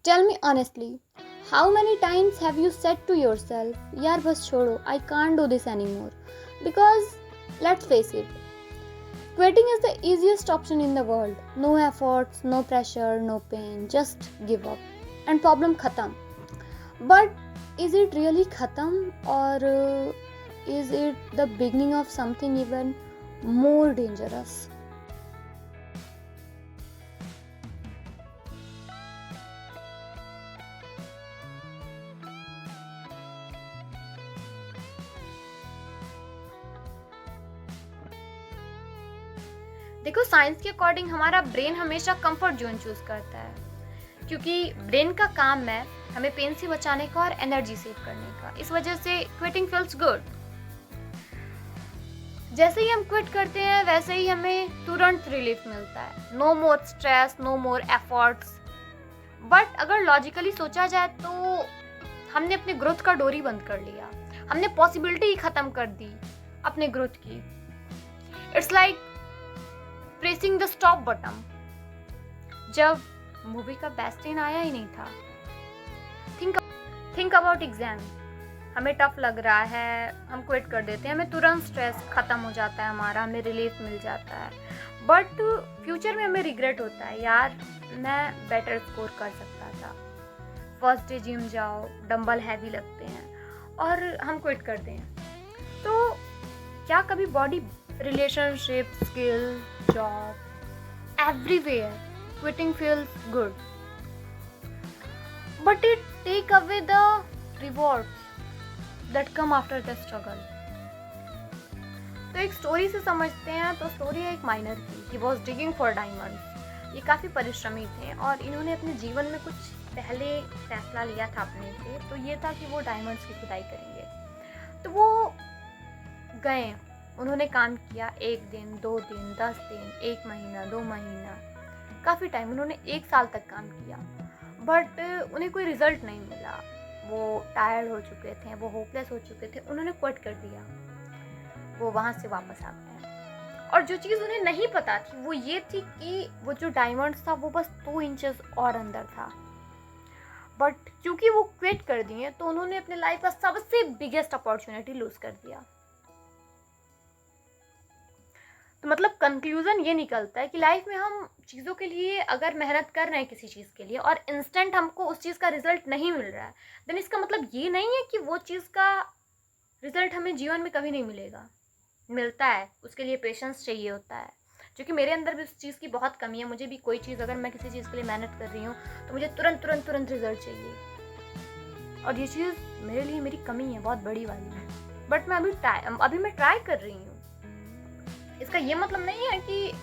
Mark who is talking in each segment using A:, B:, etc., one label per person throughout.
A: Tell me honestly, how many times have you said to yourself, यार बस छोड़ो, I can't do this anymore? Because let's face it, quitting is the easiest option in the world. No efforts, no pressure, no pain, just give up. And problem khatam. But is it really khatam, or is it the beginning of something even more dangerous?
B: देखो, science के according हमारा brain हमेशा comfort zone choose करता है, क्योंकि brain का काम है हमें पेन से बचाने का और एनर्जी सेव करने का। इस वजह से क्विटिंग फील्स गुड। जैसे ही हम क्विट करते हैं वैसे ही हमें तुरंत रिलीफ मिलता है। No more stress, no more efforts. But अगर लॉजिकली सोचा जाए तो हमने अपने ग्रोथ का डोरी बंद कर लिया, हमने पॉसिबिलिटी ही खत्म कर दी अपने ग्रोथ की। It's like pressing the stop button जब मूवी का बेस्ट सीन आया ही नहीं था। Think about exam. हमें टफ लग रहा है, हम क्विट कर देते हैं, हमें तुरंत स्ट्रेस खत्म हो जाता है हमारा, हमें रिलीफ मिल जाता है। बट फ्यूचर में हमें रिग्रेट होता है, यार मैं बेटर स्कोर कर सकता था। फर्स्ट डे जिम जाओ, डंबल हैवी लगते हैं और हम क्विट करते हैं। तो क्या कभी body, relationship, skill, job, everywhere quitting feels good, but it take away the rewards that come after the struggle। तो एक स्टोरी से समझते हैं। तो स्टोरी है एक माइनर की। He was digging for diamonds। ये काफ़ी परिश्रमी थे और इन्होंने अपने जीवन में कुछ पहले फैसला लिया था अपने से। तो ये था कि वो डायमंड्स की खुदाई करेंगे। तो वो गए, उन्होंने काम किया 1 दिन, 2 दिन, 10 दिन, 1 महीना, 2 महीना, काफ़ी टाइम। उन्होंने 1 साल तक काम किया, बट उन्हें कोई रिजल्ट नहीं मिला। वो टायर्ड हो चुके थे, वो होपलेस हो चुके थे, उन्होंने क्विट कर दिया। वो वहाँ से वापस आ गए और जो चीज़ उन्हें नहीं पता थी वो ये थी कि वो जो डायमंड्स था वो बस 2 इंचेस और अंदर था। बट क्योंकि वो क्विट कर दिए तो उन्होंने अपने लाइफ का सबसे बिगेस्ट अपॉर्चुनिटी लूज कर दिया। तो मतलब कंक्लूजन ये निकलता है कि लाइफ में हम चीज़ों के लिए अगर मेहनत कर रहे हैं किसी चीज़ के लिए और इंस्टेंट हमको उस चीज़ का रिजल्ट नहीं मिल रहा है, देन इसका मतलब ये नहीं है कि वो चीज़ का रिजल्ट हमें जीवन में कभी नहीं मिलेगा। मिलता है, उसके लिए पेशेंस चाहिए होता है, जो कि मेरे अंदर भी उस चीज़ की बहुत कमी है। मुझे भी कोई चीज़, अगर मैं किसी चीज़ के लिए मेहनत कर रही हूँ तो मुझे तुरंत तुरंत तुरंत रिजल्ट चाहिए, और ये चीज़ मेरे लिए मेरी कमी है, बहुत बड़ी वाली है। बट मैं अभी मैं ट्राई कर रही हूँ। इसका ये मतलब नहीं है कि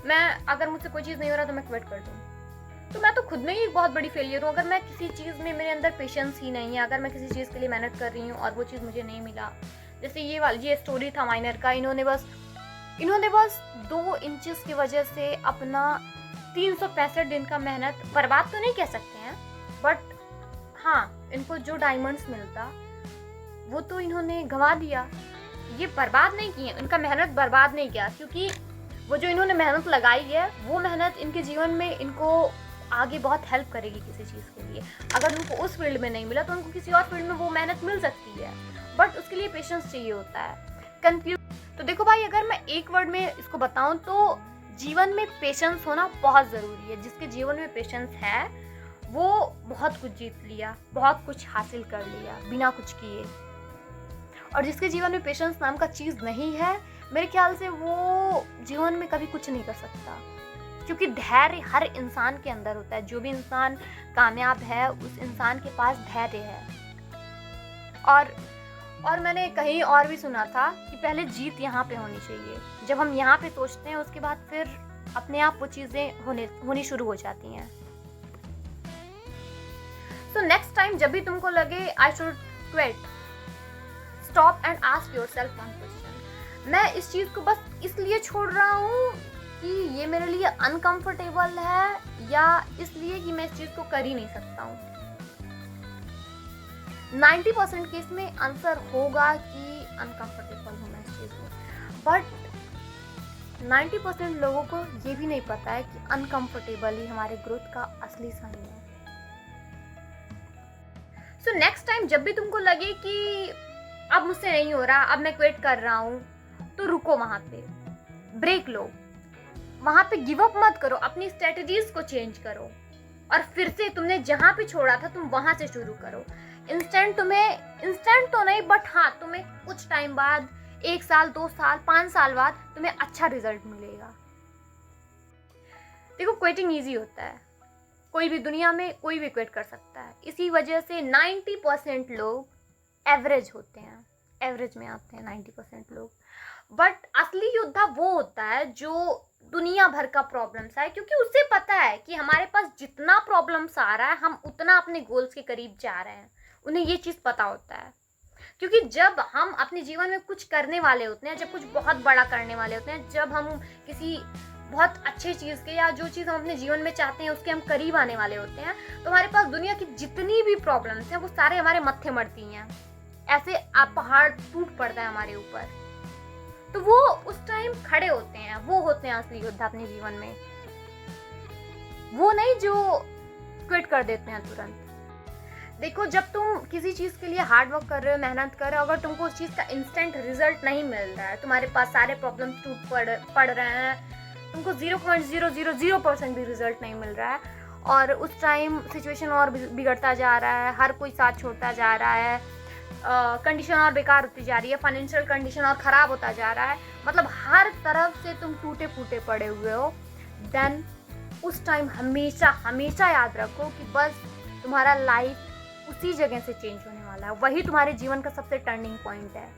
B: मैं, अगर मुझसे कोई चीज़ नहीं हो रहा तो मैं क्विट कर दूँ। तो मैं तो खुद में ही एक बहुत बड़ी फेलियर हूँ अगर मैं किसी चीज़ में, मेरे अंदर पेशेंस ही नहीं है। अगर मैं किसी चीज़ के लिए मेहनत कर रही हूँ और वो चीज़ मुझे नहीं मिला, जैसे ये स्टोरी था माइनर का। इन्होंने बस 2 इंचेस की वजह से अपना 365 दिन का मेहनत बर्बाद तो नहीं कह सकते हैं, बट हाँ, इनको जो डायमंड्स मिलता वो तो इन्होंने गंवा दिया। ये बर्बाद नहीं किए, उनका मेहनत बर्बाद नहीं किया, क्योंकि वो जो इन्होंने मेहनत लगाई है वो मेहनत इनके जीवन में इनको आगे बहुत हेल्प करेगी किसी चीज़ के लिए। अगर उनको उस फील्ड में नहीं मिला तो उनको किसी और फील्ड में वो मेहनत मिल सकती है, बट उसके लिए पेशेंस चाहिए होता है। तो देखो भाई, अगर मैं एक वर्ड में इसको बताऊं तो जीवन में पेशेंस होना बहुत ज़रूरी है। जिसके जीवन में पेशेंस है वो बहुत कुछ जीत लिया, बहुत कुछ हासिल कर लिया बिना कुछ किए। और जिसके जीवन में पेशेंस नाम का चीज़ नहीं है, मेरे ख्याल से वो जीवन में कभी कुछ नहीं कर सकता, क्योंकि धैर्य हर इंसान के अंदर होता है। जो भी इंसान कामयाब है उस इंसान के पास धैर्य है। और मैंने कहीं और भी सुना था कि पहले जीत यहाँ पे होनी चाहिए। जब हम यहाँ पे सोचते हैं उसके बाद फिर अपने आप वो चीज़ें होनी शुरू हो जाती हैं। सो नेक्स्ट टाइम जब भी तुमको लगे I should quit, stop and ask yourself one question. मैं इस चीज़ को बस इसलिए छोड़ रहा हूँ कि ये मेरे लिए अनकंफर्टेबल है, या इसलिए कि मैं इस चीज़ को कर ही नहीं सकता हूँ। 90% केस में आंसर होगा कि अनकंफर्टेबल हूँ मैं इस चीज़ में, बट 90% लोगों को ये भी नहीं पता है कि अनकंफर्टेबल ही हमारे ग्रोथ का असली साइन है। सो नेक्स्ट टाइम जब भी तुमको लगे कि अब मुझसे नहीं हो रहा, अब मैं क्विट कर रहा हूँ, तो रुको, वहाँ पे ब्रेक लो, वहाँ पे गिव अप मत करो, अपनी स्ट्रेटजीज को चेंज करो और फिर से तुमने जहाँ पे छोड़ा था तुम वहाँ से शुरू करो। इंस्टेंट तो नहीं, बट हाँ तुम्हें कुछ टाइम बाद, 1 साल 2 साल 5 साल बाद तुम्हें अच्छा रिजल्ट मिलेगा। देखो क्विटिंग ईजी होता है, कोई भी दुनिया में कोई भी क्विट कर सकता है। इसी वजह से 90% लोग एवरेज होते हैं, एवरेज में आते हैं 90% लोग। बट असली योद्धा वो होता है जो दुनिया भर का प्रॉब्लम्स है, क्योंकि उसे पता है कि हमारे पास जितना प्रॉब्लम्स आ रहा है हम उतना अपने गोल्स के करीब जा रहे हैं। उन्हें ये चीज़ पता होता है, क्योंकि जब हम अपने जीवन में कुछ करने वाले होते हैं, जब कुछ बहुत बड़ा करने वाले होते हैं, जब हम किसी बहुत अच्छे चीज़ के या जो चीज़ हम अपने जीवन में चाहते हैं उसके हम करीब आने वाले होते हैं, तो हमारे पास दुनिया की जितनी भी प्रॉब्लम्स हैं वो सारे हमारे मत्थे मरती हैं, ऐसे पहाड़ टूट पड़ता है हमारे ऊपर। तो वो उस टाइम खड़े होते हैं, वो होते हैं असली योद्धा अपने जीवन में, वो नहीं जो क्विट कर देते हैं तुरंत। देखो जब तुम किसी चीज़ के लिए हार्ड वर्क कर रहे हो, मेहनत कर रहे हो, अगर तुमको उस चीज़ का इंस्टेंट रिजल्ट नहीं मिल रहा है, तुम्हारे पास सारे प्रॉब्लम्स टूट पड़ रहे हैं, तुमको 0.000% भी रिजल्ट नहीं मिल रहा है और उस टाइम सिचुएशन और बिगड़ता जा रहा है, हर कोई साथ छोड़ता जा रहा है, कंडीशन और बेकार होती जा रही है, फाइनेंशियल कंडीशन और ख़राब होता जा रहा है, मतलब हर तरफ से तुम टूटे फूटे पड़े हुए हो, देन उस टाइम हमेशा हमेशा याद रखो कि बस तुम्हारा लाइफ उसी जगह से चेंज होने वाला है, वही तुम्हारे जीवन का सबसे टर्निंग पॉइंट है।